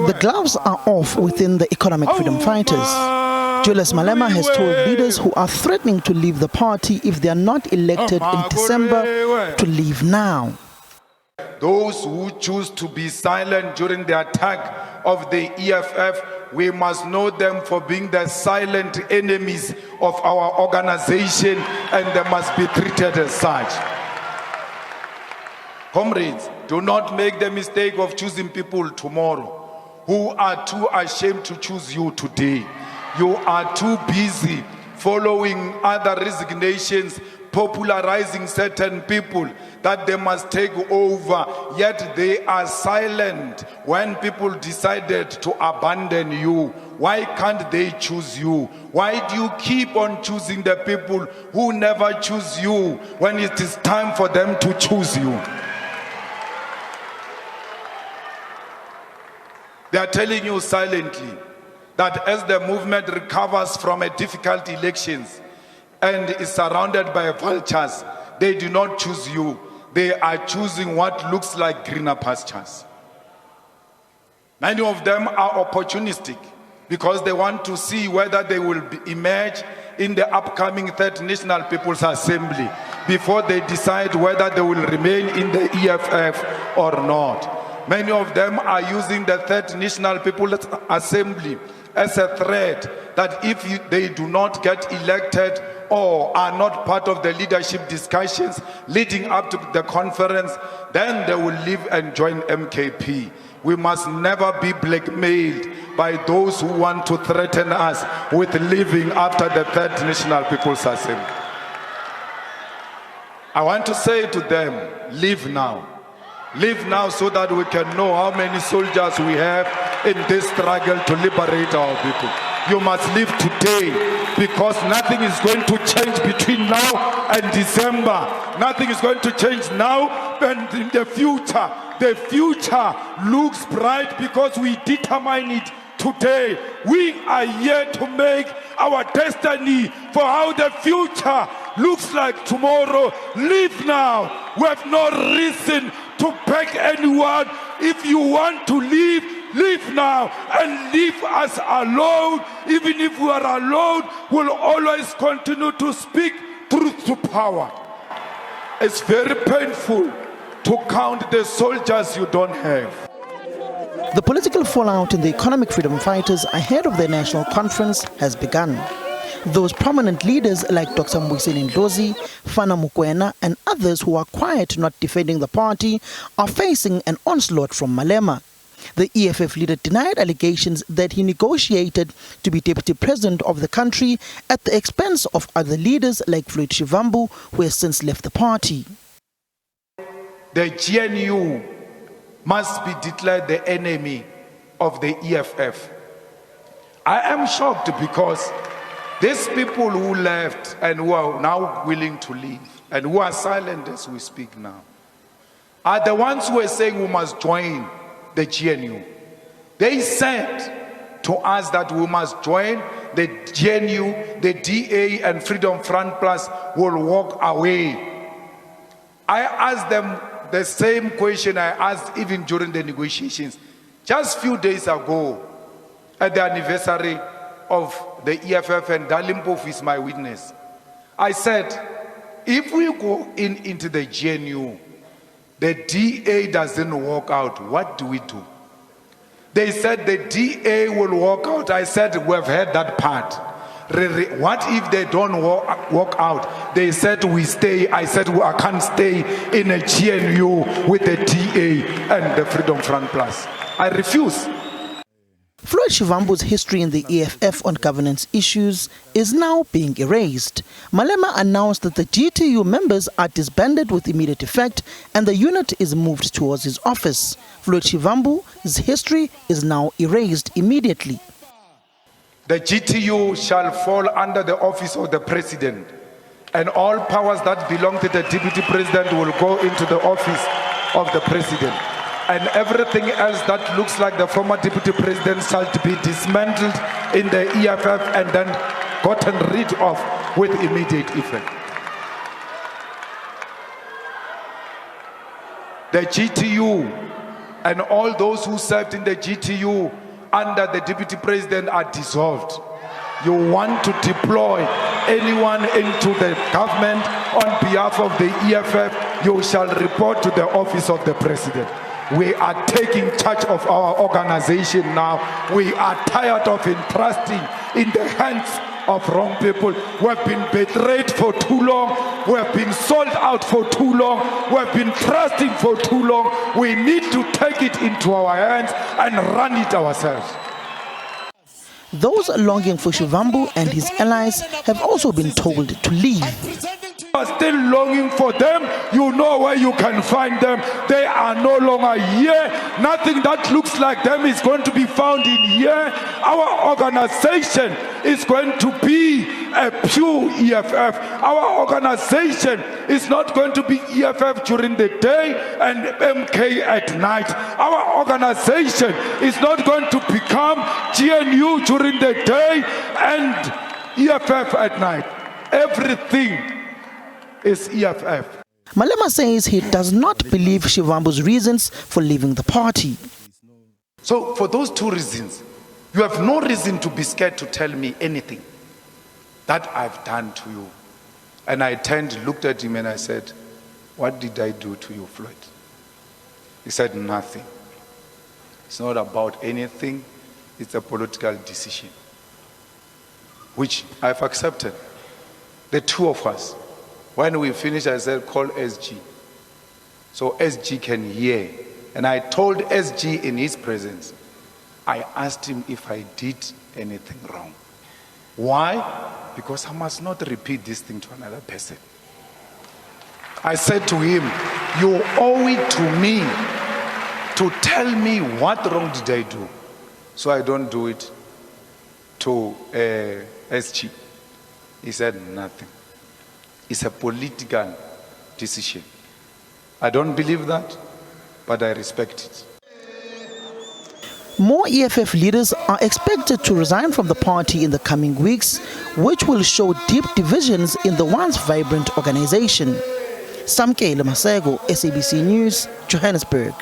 The gloves are off within the economic freedom fighters. Julius Malema has told leaders who are threatening to leave the party if they are not elected in December to leave now. Those who choose to be silent during the attack of the EFF, we must know them for being the silent enemies of our organization, and they must be treated as such. Comrades, do not make the mistake of choosing people tomorrow who are too ashamed to choose you today. You are too busy following other resignations, popularizing certain people that they must take over, yet they are silent when people decided to abandon you. Why can't they choose you? Why do you keep on choosing the people who never choose you when it is time for them to choose you? They are telling you silently that as the movement recovers from a difficult elections and is surrounded by vultures, they do not choose you. They are choosing what looks like greener pastures. Many of them are opportunistic because they want to see whether they will emerge in the upcoming Third National People's Assembly before they decide whether they will remain in the EFF or not. Many of them are using the Third National People's Assembly as a threat that if they do not get elected or are not part of the leadership discussions leading up to the conference, then they will leave and join MKP. We must never be blackmailed by those who want to threaten us with leaving after the Third National People's Assembly. I want to say to them, leave now. Leave now so that we can know how many soldiers we have in this struggle to liberate our people. You must leave today because nothing is going to change between now and December. Nothing is going to change now and in the future. The future looks bright because we determine it today. We are here to make our destiny for how the future looks like tomorrow. Leave now. We have no reason to beg anyone. If you want to leave, leave now and leave us alone. Even if we are alone, we'll always continue to speak truth to power. It's very painful to count the soldiers you don't have. The political fallout in the economic freedom fighters ahead of the national conference has begun. Those prominent leaders like Dr. Mbuyiseni Ndlozi, Fana Mokoena and others who are quiet not defending the party are facing an onslaught from Malema. The EFF leader denied allegations that he negotiated to be deputy president of the country at the expense of other leaders like Floyd Shivambu, who has since left the party. The GNU must be declared the enemy of the EFF. I am shocked because these people who left and who are now willing to leave and who are silent as we speak now are the ones who are saying we must join the GNU. They said to us that we must join the GNU, the DA and Freedom Front Plus will walk away. I asked them the same question I asked even during the negotiations. Just a few days ago, at the anniversary of the EFF, and Dalimpof is my witness. I said, if we go into the GNU, the DA doesn't walk out, what do we do? They said the DA will walk out. I said, we've heard that part. What if they don't walk out? They said we stay. I said I can't stay in a GNU with the DA and the Freedom Front Plus. I refuse. Floyd Shivambu's history in the EFF on governance issues is now being erased. Malema announced that the GTU members are disbanded with immediate effect and the unit is moved towards his office. Floyd Shivambu's history is now erased immediately. The GTU shall fall under the office of the president, and all powers that belong to the deputy president will go into the office of the president. And everything else that looks like the former deputy president shall be dismantled in the EFF and then gotten rid of with immediate effect. the GTU and all those who served in the GTU under the deputy president are dissolved. You want to deploy anyone into the government on behalf of the EFF, you shall report to the office of the president. We are taking charge of our organization now. We are tired of entrusting in the hands of wrong people. We have been betrayed for too long. We have been sold out for too long. We have been trusting for too long. We need to take it into our hands and run it ourselves. Those longing for Shivambu and his allies have also been told to leave. Are still longing for them. You know where you can find them. They are no longer here. Nothing that looks like them is going to be found in here. Our organization is going to be a pure EFF. Our organization is not going to be EFF during the day and MK at night. Our organization is not going to become GNU during the day and EFF at night. Everything is EFF. Malema says he does not believe Shivambu's reasons for leaving the party. So for those two reasons, you have no reason to be scared to tell me anything that I've done to you. And I looked at him and I said, what did I do to you, Floyd? He said, nothing. It's not about anything. It's a political decision, which I've accepted. The two of us. When we finished, I said, call SG. So SG can hear. And I told SG in his presence, I asked him if I did anything wrong. Why? Because I must not repeat this thing to another person. I said to him, you owe it to me to tell me what wrong did I do, so I don't do it to SG. He said nothing. It's a political decision. I don't believe that, but I respect it. More EFF leaders are expected to resign from the party in the coming weeks, which will show deep divisions in the once vibrant organization. Samkele Masego, SABC News, Johannesburg.